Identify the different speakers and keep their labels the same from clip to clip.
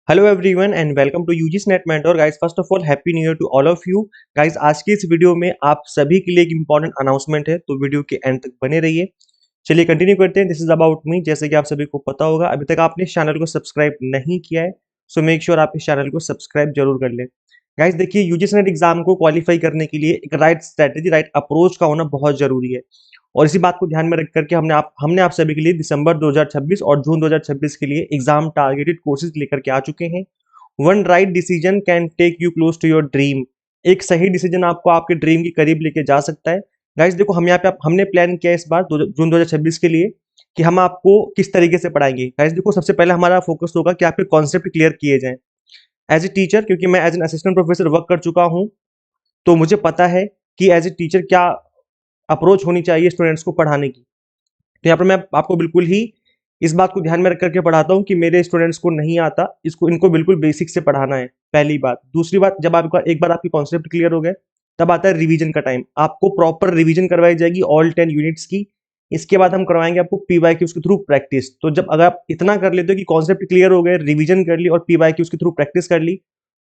Speaker 1: Hello everyone and welcome to UGC NET mentor guys. First of all happy new year to all of you guys. आज की इस video में आप सभी के लिए एक इंपॉर्टेंट अनाउंसमेंट है, तो वीडियो के एंड तक बने रहिए। चलिए कंटिन्यू करते हैं। This is about me. जैसे कि आप सभी को पता होगा, अभी तक आपने इस चैनल को सब्सक्राइब नहीं किया है, सो मेक श्योर आप इस चैनल को सब्सक्राइब जरूर कर लें। गाइस देखिए, यूजीसी नेट एग्जाम को क्वालिफाई करने के लिए एक राइट स्ट्रेटेजी, राइट अप्रोच का होना बहुत जरूरी है। और इसी बात को ध्यान में रख करके हमने आप सभी के लिए दिसंबर 2026 और जून 2026 के लिए एग्जाम टारगेटेड कोर्सेज लेकर के आ चुके हैं। One right decision can take you close to your dream. एक सही डिसीजन आपको आपके ड्रीम के करीब लेके जा सकता है। गाइस देखो, हम यहाँ पे हमने प्लान किया इस बार जून 2026 के लिए कि हम आपको किस तरीके से पढ़ाएंगे। गाइस देखो, सबसे पहले हमारा फोकस होगा कि आपके कॉन्सेप्ट क्लियर किए जाएं। एज ए टीचर, क्योंकि मैं as an assistant professor work कर चुका हूं, तो मुझे पता है कि एज ए टीचर क्या अप्रोच होनी चाहिए स्टूडेंट्स को पढ़ाने की। तो यहाँ पर मैं आपको बिल्कुल ही इस बात को ध्यान में रख करके पढ़ाता हूँ कि मेरे स्टूडेंट्स को नहीं आता, इसको इनको बिल्कुल बेसिक से पढ़ाना है। पहली बात। दूसरी बात, जब आपका एक बार आपकी कॉन्सेप्ट क्लियर हो गए, तब आता है रिवीजन का टाइम। आपको प्रॉपर रिवीजन करवाई जाएगी ऑल 10 यूनिट्स की। इसके बाद हम करवाएंगे आपको पीवाईक्यूज के थ्रू प्रैक्टिस। तो जब अगर आप इतना कर लेते हो कि कॉन्सेप्ट क्लियर हो गए, रिवीजन कर ली और पीवाईक्यूज के थ्रू प्रैक्टिस कर ली,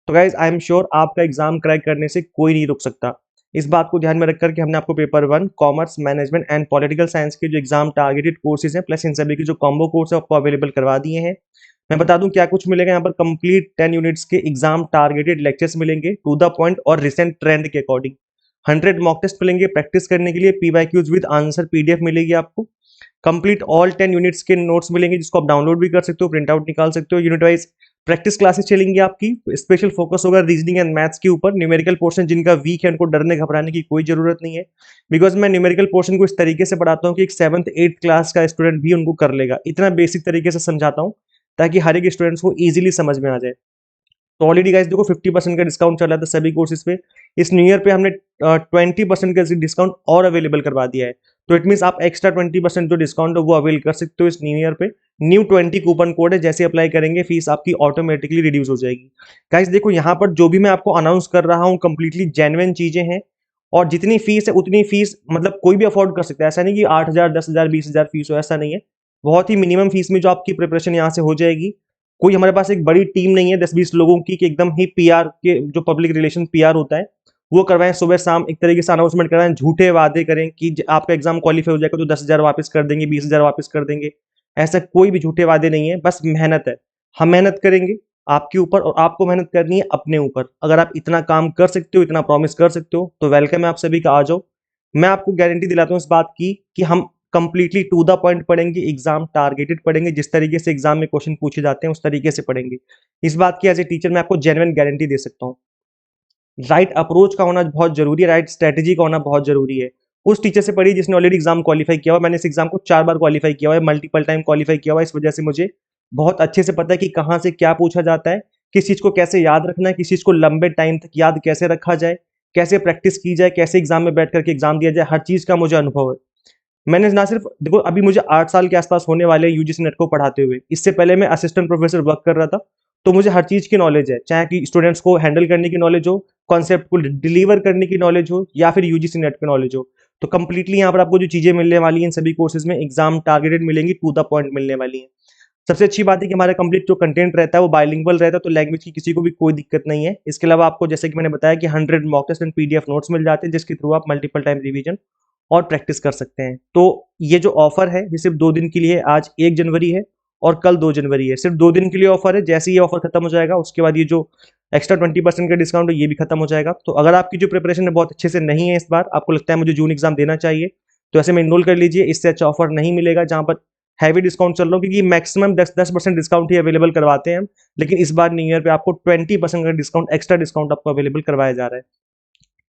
Speaker 1: तो गाइज आई एम श्योर आपका एग्जाम क्रैक करने से कोई नहीं रुक सकता। इस बात को ध्यान में रख करके हमने आपको paper 1 commerce, management and political science के जो एग्जाम टारगेटेड कोर्सेज हैं, प्लस इन सभी के जो कॉम्बो कोर्स है आपको अवेलेबल करवा दिए हैं। मैं बता दूं क्या कुछ मिलेगा यहाँ पर। कंप्लीट 10 यूनिट्स के एग्जाम टारगेटेड लेक्चर्स मिलेंगे टू द पॉइंट और रिसेंट ट्रेंड के अकॉर्डिंग। 100 मॉक टेस्ट मिलेंगे प्रैक्टिस करने के लिए। पीवाईक्यूज विद आंसर पीडीएफ मिलेगी आपको। कंप्लीट ऑल 10 यूनिट्स के नोट्स मिलेंगे, जिसको आप डाउनलोड भी कर सकते हो, प्रिंट आउट निकाल सकते हो। यूनिट वाइज प्रैक्टिस क्लासेस चलेंगी आपकी। स्पेशल फोकस होगा रीजनिंग एंड मैथ्स के ऊपर। न्यूमेरिकल पोर्शन जिनका वीक है, उनको डरने घबराने की कोई जरूरत नहीं है, बिकॉज मैं न्यूमेरिकल पोर्शन को इस तरीके से पढ़ाता हूँ कि एक 7th 8th क्लास का स्टूडेंट भी उनको कर लेगा। इतना बेसिक तरीके से समझाता हूँ ताकि हर एक स्टूडेंट्स को ईजिली समझ में आ जाए। तो ऑलरेडी गाइस देखो, 50% का डिस्काउंट चल रहा था सभी कोर्सेज पे। इस न्यू ईयर पे हमने 20% का डिस्काउंट और अवेलेबल करवा दिया है। तो इट मीन आप एक्स्ट्रा 20% जो डिस्काउंट है वो अवेल कर सकते हो इस न्यू ईयर पे। न्यू 20 कूपन कोड है, जैसे अप्लाई करेंगे फीस आपकी ऑटोमेटिकली रिड्यूस हो जाएगी। गाइस देखो, यहाँ पर जो भी मैं आपको अनाउंस कर रहा हूँ कंप्लीटली जेन्युइन चीजें हैं। और जितनी फीस है उतनी फीस मतलब कोई भी अफोर्ड कर सकता है। ऐसा नहीं कि 8,000 10,000 20,000 फीस हो, ऐसा नहीं है। बहुत ही मिनिमम फीस में जो आपकी प्रिपरेशन यहाँ से हो जाएगी। कोई हमारे पास एक बड़ी टीम नहीं है 10-20 लोगों की कि एकदम ही पीआर के जो पब्लिक रिलेशन पीआर होता है वो करवाएं, सुबह शाम एक तरीके से अनाउंसमेंट कराएं, झूठे वादे करें कि आपका एग्जाम क्वालिफाई हो जाएगा तो 10,000 वापस कर देंगे, 20,000 वापस कर देंगे। ऐसा कोई भी झूठे वादे नहीं है, बस मेहनत है। हम मेहनत करेंगे आपके ऊपर और आपको मेहनत करनी है अपने ऊपर। अगर आप इतना काम कर सकते हो, इतना प्रॉमिस कर सकते हो, तो वेलकम है आप सभी का, आ जाओ। मैं आपको गारंटी दिलाता हूँ इस बात की कि हम कंप्लीटली टू द पॉइंट पढ़ेंगे, एग्जाम टारगेटेड पढ़ेंगे। जिस तरीके से एग्जाम में क्वेश्चन पूछे जाते हैं उस तरीके से पढ़ेंगे। इस बात की एज ए टीचर मैं आपको जेन्युइन गारंटी दे सकता हूँ। राइट अप्रोच का होना बहुत जरूरी है, राइट स्ट्रेटेजी का होना बहुत जरूरी है। उस टीचर से पढ़ी जिसने ऑलरेडी एग्जाम क्वालिफाई किया हुआ। मैंने इस एग्जाम को 4 बार क्वालिफाई किया हुआ है, मल्टीपल टाइम क्वालिफाई किया हुआ है। इस वजह से मुझे बहुत अच्छे से पता है कि कहाँ से क्या पूछा जाता है, किस चीज को कैसे याद रखना है, किस चीज को लंबे टाइम तक याद कैसे रखा जाए, कैसे प्रैक्टिस की जाए, कैसे एग्जाम में बैठ करके एग्जाम दिया जाए। हर चीज का मुझे अनुभव है। मैंने ना सिर्फ देखो, अभी मुझे 8 साल के आसपास होने वाले यूजीसी नेट को पढ़ाते हुए। इससे पहले मैं असिस्टेंट प्रोफेसर वर्क कर रहा था, तो मुझे हर चीज की नॉलेज है, चाहे कि स्टूडेंट्स को हैंडल करने की नॉलेज हो, कॉन्सेप्ट को डिलीवर करने की नॉलेज हो, या फिर यूजीसी नेट की नॉलेज हो। तो कंप्लीटली यहाँ पर आपको जो चीजें मिलने वाली हैं इन सभी कोर्सेज में एग्जाम टारगेटेड मिलेंगी, टू द पॉइंट मिलने वाली है। सबसे अच्छी बात है कि हमारा कंप्लीट जो कंटेंट रहता है वो बाइलिंगुअल रहता है, तो लैंग्वेज की किसी को भी कोई दिक्कत नहीं है। इसके अलावा आपको जैसे कि मैंने बताया कि 100 mock test and PDF notes मिल जाते हैं, जिसके थ्रू आप मल्टीपल टाइम रिवीजन और प्रैक्टिस कर सकते हैं। तो ये जो ऑफर है ये सिर्फ 2 दिन के लिए है। आज 1 जनवरी है और कल 2 जनवरी है। सिर्फ 2 दिन के लिए ऑफर है। जैसे ये ऑफर खत्म हो जाएगा उसके बाद ये जो एक्स्ट्रा 20% का डिस्काउंट है ये भी खत्म हो जाएगा। तो अगर आपकी जो प्रिपरेशन है बहुत अच्छे से नहीं है इस बार, आपको लगता है मुझे जून एग्जाम देना चाहिए, तो ऐसे में इनरोल कर लीजिए। इससे अच्छा ऑफर नहीं मिलेगा जहां पर हैवी डिस्काउंट चल रहा हूँ, क्योंकि मैक्सिमम 10% डिस्काउंट ही अवेलेबल करवाते हैं हम। लेकिन इस बार न्यू ईयर पे आपको 20% का डिस्काउंट, एक्स्ट्रा डिस्काउंट आपको अवेलेबल करवाया जा रहा है।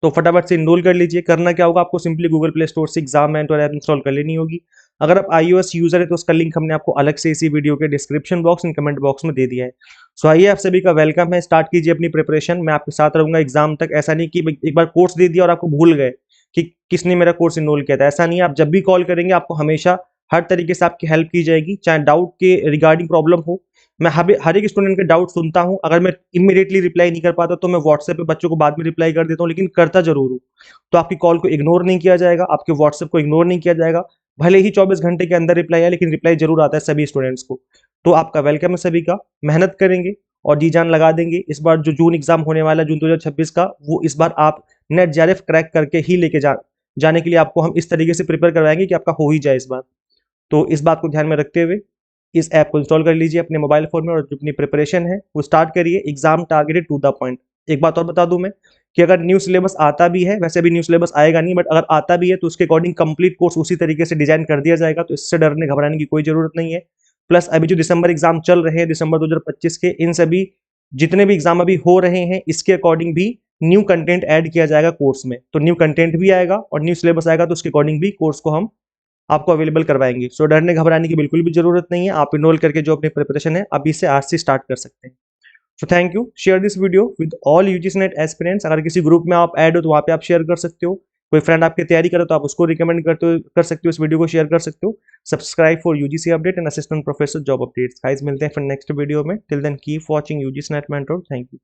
Speaker 1: तो फटाफट से इनरोल कर लीजिए। करना क्या होगा, आपको सिंपली गूगल प्ले स्टोर से एग्जाम मेंटर ऐप इंस्टॉल कर लेनी होगी। अगर आप iOS यूजर है तो उसका लिंक हमने आपको अलग से इसी वीडियो के description box and comment box में दे दिया है। सो आइए, आप सभी का वेलकम है। स्टार्ट कीजिए अपनी प्रिपरेशन। मैं आपके साथ रहूंगा एग्जाम तक। ऐसा नहीं कि एक बार कोर्स दे दिया और आपको भूल गए कि किसने मेरा कोर्स इनरोल किया था। ऐसा नहीं है। आप जब भी कॉल करेंगे आपको हमेशा हर तरीके से आपकी हेल्प की जाएगी, चाहे डाउट के रिगार्डिंग प्रॉब्लम हो। मैं हर एक स्टूडेंट के डाउट सुनता हूं। अगर मैं इमीडिएटली रिप्लाई नहीं कर पाता तो मैं व्हाट्सएप पे बच्चों को बाद में रिप्लाई कर देता हूं, लेकिन करता जरूर हूं। तो आपकी कॉल को इग्नोर नहीं किया जाएगा, आपके व्हाट्सएप को इग्नोर नहीं किया जाएगा। भले ही 24 घंटे के अंदर रिप्लाई है, लेकिन रिप्लाई जरूर आता है सभी स्टूडेंट्स को। तो आपका वेलकम है सभी का। मेहनत करेंगे और जी जान लगा देंगे। इस बार जो जून एग्जाम होने वाला है, जून 2026 का, वो इस बार आप नेट जेआरएफ क्रैक करके ही लेके जाने के लिए आपको हम इस तरीके से प्रिपेयर करवाएंगे कि आपका हो ही जाए इस बार। तो इस बात को ध्यान में रखते हुए इस ऐप को इंस्टॉल कर लीजिए अपने मोबाइल फोन में और जो अपनी प्रिपरेशन है वो स्टार्ट करिए, exam targeted to the point. एक बात और बता दूं मैं कि अगर न्यू सिलेबस आता भी है, वैसे भी न्यू सिलेबस आएगा नहीं, बट अगर आता भी है तो उसके अकॉर्डिंग कंप्लीट कोर्स उसी तरीके से डिजाइन कर दिया जाएगा, तो इससे डरने घबराने की कोई जरूरत नहीं है। प्लस अभी जो दिसंबर एग्जाम चल रहे हैं, दिसंबर 2025 के, इन सभी जितने भी एग्जाम अभी हो रहे हैं, इसके अकॉर्डिंग भी न्यू कंटेंट ऐड किया जाएगा कोर्स में। तो न्यू कंटेंट भी आएगा और न्यू सिलेबस आएगा, तो उसके अकॉर्डिंग भी कोर्स को हम आपको अवेलेबल करवाएंगे। सो डरने घबराने की बिल्कुल भी जरूरत नहीं है। आप इनरोल करके जो अपनी प्रिपरेशन है अभी से आज से स्टार्ट कर सकते हैं। So thank you. Share this video with all UGC net aspirants. अगर किसी ग्रुप में आप ऐड हो तो वहाँ पे आप शेयर कर सकते हो। कोई फ्रेंड आपकी तैयारी करे तो आप उसको रिकमेंड कर सकते हो, इस वीडियो को शेयर कर सकते हो। Subscribe for UGC update and assistant professor job updates. Guys मिलते हैं फिर नेक्स्ट वीडियो में। Till then keep watching UGC NET mentor. Thank you.